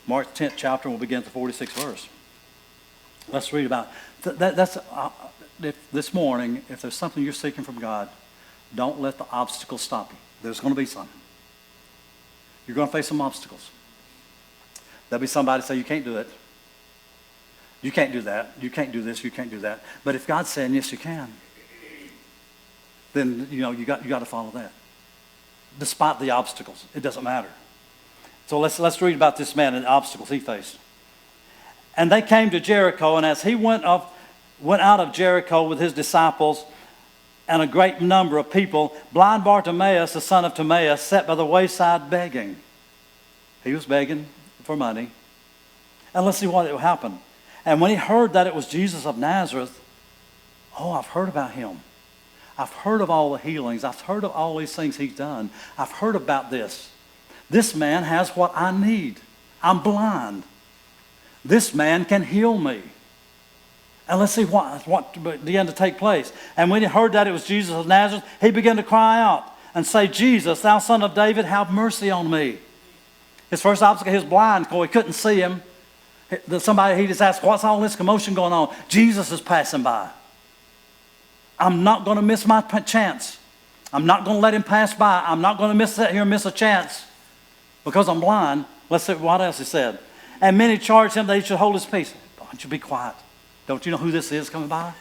Mark 10th chapter, we'll begin at the 46th verse. Let's read about it. This morning, if there's something you're seeking from God, don't let the obstacles stop you. There's going to be some. You're going to face some obstacles. There'll be somebody say, you can't do it. You can't do that. You can't do this. You can't do that. But if God's saying, yes, you can, then you got to follow that. Despite the obstacles, it doesn't matter. So let's read about this man and the obstacles he faced. And they came to Jericho, and as he went out of Jericho with his disciples and a great number of people, blind Bartimaeus, the son of Timaeus, sat by the wayside begging. He was begging for money. And let's see what happened. And when he heard that it was Jesus of Nazareth, I've heard about him. I've heard of all the healings. I've heard of all these things he's done. I've heard about this. This man has what I need. I'm blind. This man can heal me. And let's see what began to take place. And when he heard that it was Jesus of Nazareth, he began to cry out and say, Jesus, thou son of David, have mercy on me. His first obstacle, he was blind, because he couldn't see him. He just asked, what's all this commotion going on? Jesus is passing by. I'm not going to miss my chance. I'm not going to let him pass by. I'm not going to sit here and miss a chance because I'm blind. Let's see what else he said. And many charged him that he should hold his peace. Why don't you be quiet? Don't you know who this is coming by?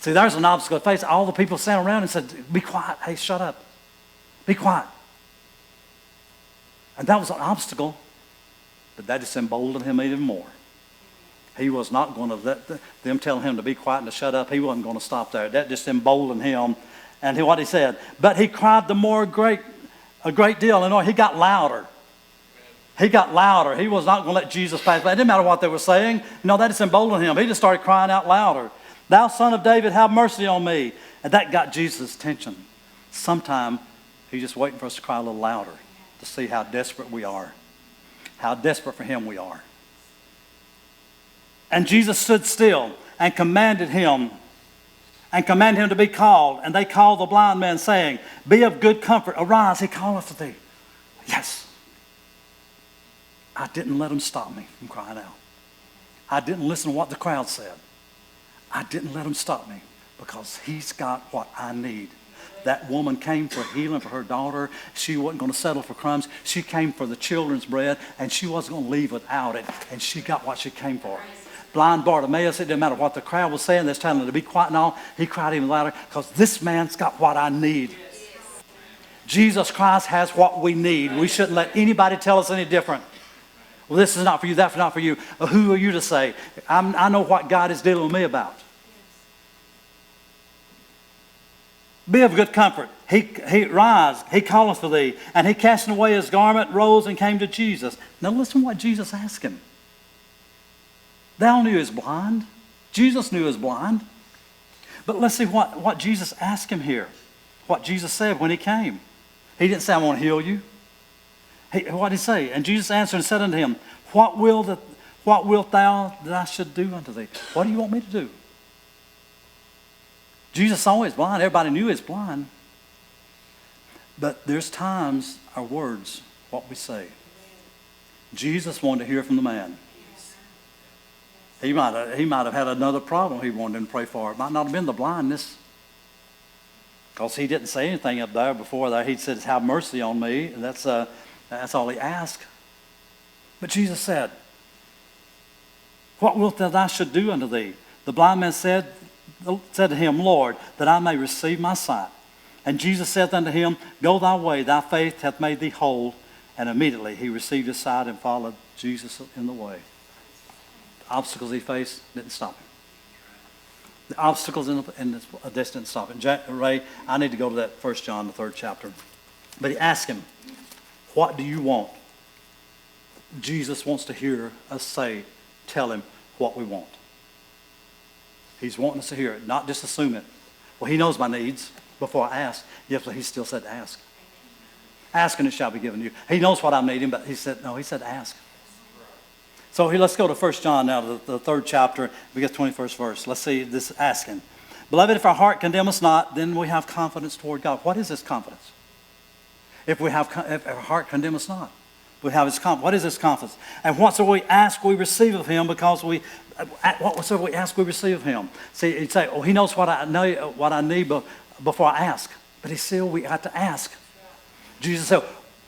See, there's an obstacle to face. All the people sat around and said, be quiet. Hey, shut up. Be quiet. And that was an obstacle. But that just emboldened him even more. He was not going to let them tell him to be quiet and to shut up. He wasn't going to stop there. That just emboldened him. And what he said, but he cried the more a great deal. And he got louder. He got louder. He was not going to let Jesus pass by. It didn't matter what they were saying. That just emboldened him. He just started crying out louder. Thou son of David, have mercy on me. And that got Jesus' attention. Sometime he's just waiting for us to cry a little louder to see how desperate we are. How desperate for him we are. And Jesus stood still and commanded him to be called. And they called the blind man, saying, be of good comfort, arise, he calleth to thee. Yes. I didn't let him stop me from crying out. I didn't listen to what the crowd said. I didn't let him stop me because he's got what I need. That woman came for healing for her daughter. She wasn't going to settle for crumbs. She came for the children's bread, and she wasn't going to leave without it, and she got what she came for. Blind Bartimaeus, it didn't matter what the crowd was saying. They're telling him to be quiet and all. He cried even louder because this man's got what I need. Jesus Christ has what we need. We shouldn't let anybody tell us any different. Well, this is not for you, that's not for you. Well, who are you to say? I know what God is dealing with me about. Be of good comfort. He rise, he calleth for thee. And he casting away his garment, rose and came to Jesus. Now listen to what Jesus asked him. They all knew he was blind. Jesus knew he was blind. But let's see what Jesus asked him here. What Jesus said when he came. He didn't say, I want to heal you. What did he say? And Jesus answered and said unto him, What wilt thou that I should do unto thee? What do you want me to do? Jesus saw he was blind. Everybody knew he was blind. But there's times our words, what we say. Jesus wanted to hear from the man. He might have had another problem he wanted him to pray for. It might not have been the blindness. Because he didn't say anything up there before that. He said, have mercy on me. And that's all he asked. But Jesus said, What wilt thou that I should do unto thee? The blind man said to him, Lord, that I may receive my sight. And Jesus said unto him, Go thy way, thy faith hath made thee whole. And immediately he received his sight and followed Jesus in the way. The obstacles he faced didn't stop him. The obstacles in the distance stop him. Ray, I need to go to that 1 John, the 3rd chapter. But he asked him, What do you want? Jesus wants to hear us tell him what we want. He's wanting us to hear it, not just assume it. Well, he knows my needs before I ask. Yes, but he still said ask. Ask and it shall be given you. He knows what I'm needing, but he said ask. So let's go to 1 John now, the 3rd chapter, we get 21st verse. Let's see this asking. Beloved, if our heart condemn us not, then we have confidence toward God. What is this confidence? If our heart condemn us not, we have his confidence. What is this confidence? And whatsoever we ask, we receive of him, because whatsoever we ask, we receive of him. See, he'd say, he knows what I need before I ask. But we have to ask. Jesus said,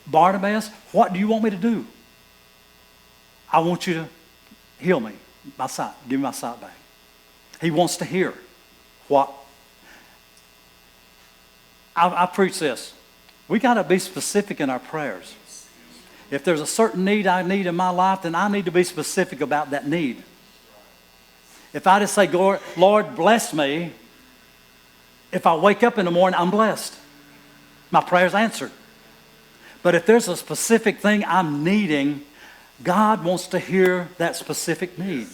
Bartimaeus, what do you want me to do? I want you to heal me, my sight. Give me my sight back. He wants to hear what. I preach this. We got to be specific in our prayers. If there's a certain need I need in my life, then I need to be specific about that need. If I just say, Lord, bless me, if I wake up in the morning, I'm blessed. My prayer's answered. But if there's a specific thing I'm needing, God wants to hear that specific need.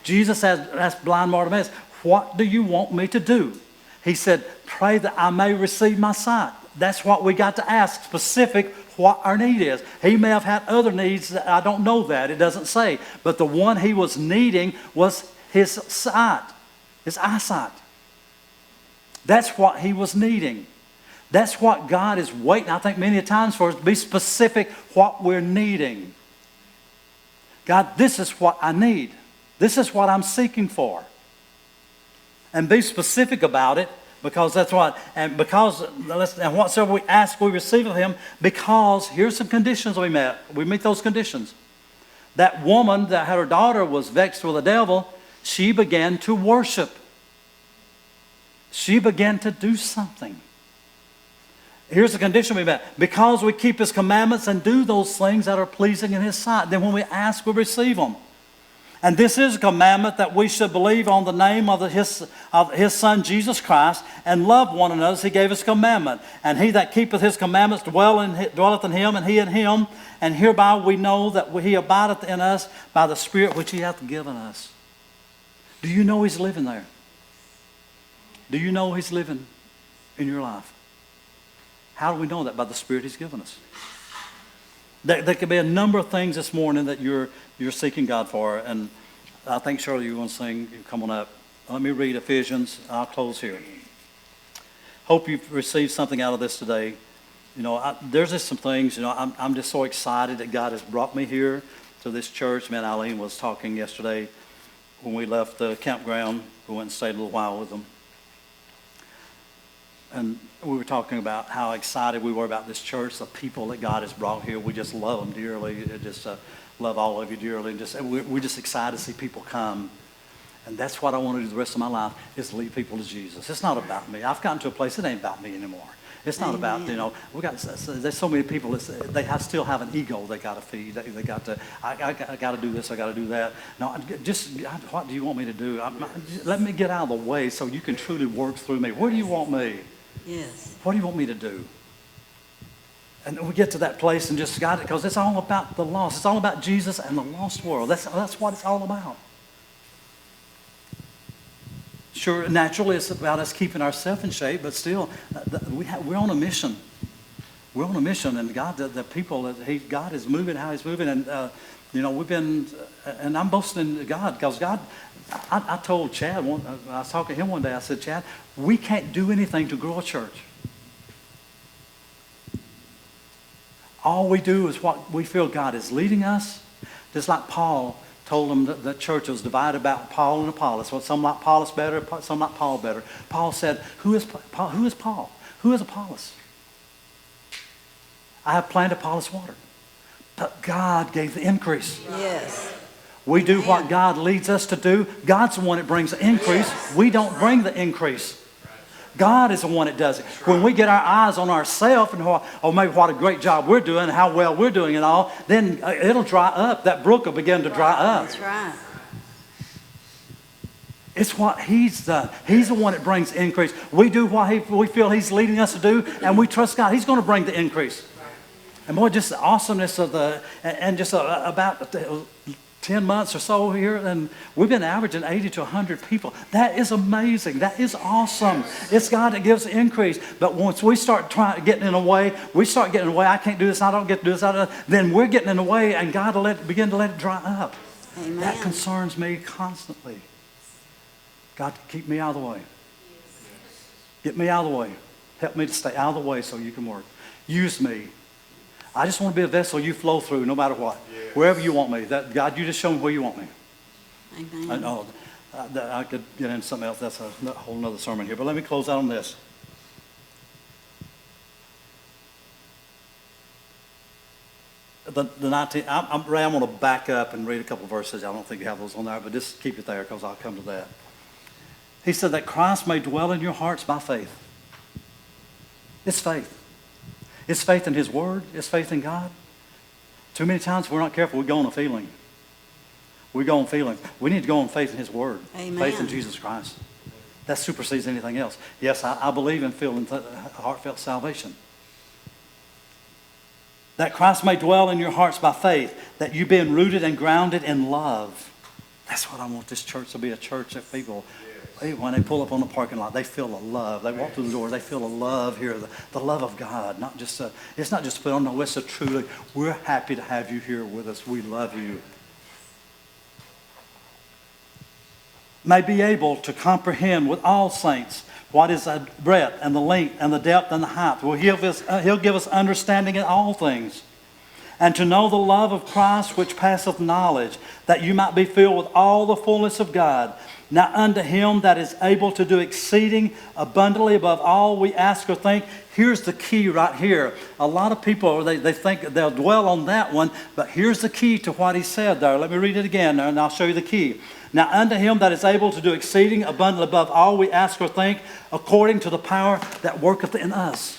Jesus asked blind Bartimaeus, what do you want me to do? He said, pray that I may receive my sight. That's what we got to ask, specific what our need is. He may have had other needs that I don't know that. It doesn't say. But the one he was needing was his sight, his eyesight. That's what he was needing. That's what God is waiting, I think, many times for us to be specific what we're needing. God, this is what I need. This is what I'm seeking for. And be specific about it, because that's what, and whatsoever we ask, we receive of him, because here's some conditions we met. We meet those conditions. That woman that had her daughter was vexed with the devil, she began to worship. She began to do something. Here's the condition we met. Because we keep his commandments and do those things that are pleasing in his sight, then when we ask, we receive them. And this is a commandment, that we should believe on the name of his Son, Jesus Christ, and love one another as he gave us a commandment. And he that keepeth his commandments dwelleth in him, and he in him. And hereby we know that he abideth in us by the Spirit which he hath given us. Do you know he's living there? Do you know he's living in your life? How do we know that? By the Spirit he's given us. There could be a number of things this morning that you're seeking God for. And I think, Shirley, you want to sing. You come on up. Let me read Ephesians. I'll close here. Hope you've received something out of this today. You know, there's just some things, I'm just so excited that God has brought me here to this church. Man, Eileen was talking yesterday when we left the campground, we went and stayed a little while with them. And we were talking about how excited we were about this church, the people that God has brought here. We just love them dearly. Just love all of you dearly. And we're just excited to see people come. And that's what I want to do the rest of my life, is lead people to Jesus. It's not about me. I've gotten to a place, it ain't about me anymore. It's not about, there's so many people, they still have an ego they got to feed. They got to, I got to do this, I got to do that. No, just, what do you want me to do? Let me get out of the way so you can truly work through me. Where do you want me? Yes. What do you want me to do? And we get to that place and just got it, because it's all about the lost. It's all about Jesus and the lost world. That's what it's all about. Sure, naturally, it's about us keeping ourselves in shape, but still, we're on a mission. We're on a mission, and God, the people that God is moving, how He's moving, and we've been, and I'm boasting in God, because God, I told Chad, I was talking to him one day, I said, Chad, we can't do anything to grow a church. All we do is what we feel God is leading us, just like Paul told them that the church was divided about Paul and Apollos. Well, some like Apollos better, some like Paul better. Paul said, who is Paul? Who is Paul? Who is Apollos? I have planted, Apollos watered. But God gave the increase. Yes. We do what God leads us to do. God's the one that brings the increase. We don't bring the increase. God is the one that does it. When we get our eyes on ourselves and maybe what a great job we're doing, how well we're doing and all, then it'll dry up. That brook will begin to dry up. That's right. It's what He's done. He's the one that brings increase. We do what we feel He's leading us to do, and we trust God. He's going to bring the increase. And boy, just the awesomeness of about 10 months or so here, and we've been averaging 80 to 100 people. That is amazing. That is awesome. It's God that gives the increase. But once we start getting in the way, I can't do this, I don't get to do this, then we're getting in the way, and God will begin to let it dry up. Amen. That concerns me constantly. God, keep me out of the way. Get me out of the way. Help me to stay out of the way so you can work. Use me. I just want to be a vessel you flow through no matter what. Yes. Wherever you want me. God, you just show me where you want me. Amen. I could get into something else. That's a whole other sermon here. But let me close out on this. I'm going to back up and read a couple of verses. I don't think you have those on there, but just keep it there because I'll come to that. He said that Christ may dwell in your hearts by faith. It's faith. It's faith in His Word. It's faith in God. Too many times if we're not careful, we go on a feeling. We go on feeling. We need to go on faith in His Word. Amen. Faith in Jesus Christ. That supersedes anything else. Yes, I believe in feeling heartfelt salvation. That Christ may dwell in your hearts by faith, that you being rooted and grounded in love. That's what I want this church to be, a church that people, when they pull up on the parking lot, they feel a love. They walk through the door, they feel a love here, the love of God. It's not just put on, no, it's a truly, we're happy to have you here with us. We love you. May be able to comprehend with all saints what is the breadth and the length and the depth and the height. Well, He'll give us understanding in all things. And to know the love of Christ which passeth knowledge, that you might be filled with all the fullness of God. Now unto Him that is able to do exceeding abundantly above all we ask or think. Here's the key right here. A lot of people, they think they'll dwell on that one, but here's the key to what He said there. Let me read it again, and I'll show you the key. Now unto Him that is able to do exceeding abundantly above all we ask or think, according to the power that worketh in us.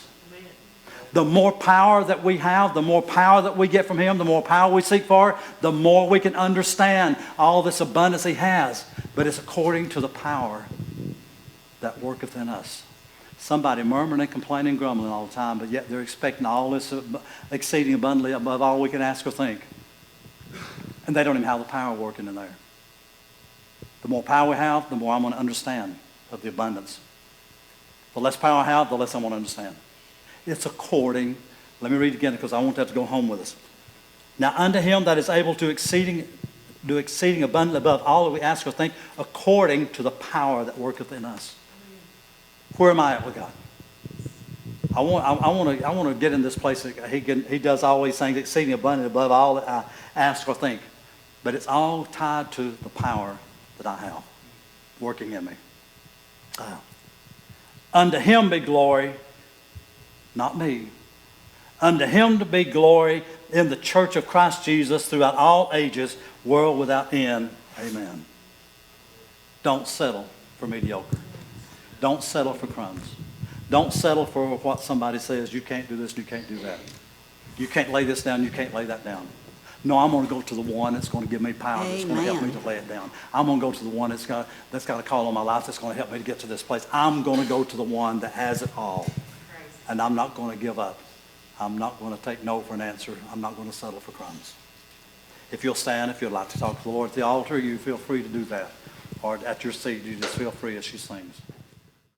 The more power that we have, the more power that we get from Him, the more power we seek for, the more we can understand all this abundance He has. But it's according to the power that worketh in us. Somebody murmuring and complaining and grumbling all the time, but yet they're expecting all this exceeding abundantly above all we can ask or think. And they don't even have the power working in there. The more power we have, the more I'm going to understand of the abundance. The less power I have, the less I want to understand. It's according, let me read it again because I want that to go home with us. Now unto Him that is able to do exceeding abundantly above all that we ask or think, according to the power that worketh in us. Where am I at with God? I want to get in this place that He does all these things exceeding abundantly above all that I ask or think. But it's all tied to the power that I have working in me. Unto him be glory, not me. Unto him to be glory in the church of Christ Jesus throughout all ages, world without end. Amen. Don't settle for mediocre. Don't settle for crumbs. Don't settle for what somebody says. You can't do this, you can't do that. You can't lay this down, you can't lay that down. No, I'm going to go to the one that's going to give me power, that's going to help me to lay it down. I'm going to go to the one that's got a call on my life, that's going to help me to get to this place. I'm going to go to the one that has it all. And I'm not going to give up. I'm not going to take no for an answer. I'm not going to settle for crumbs. If you'll stand, if you'd like to talk to the Lord at the altar, you feel free to do that. Or at your seat, you just feel free as she sings.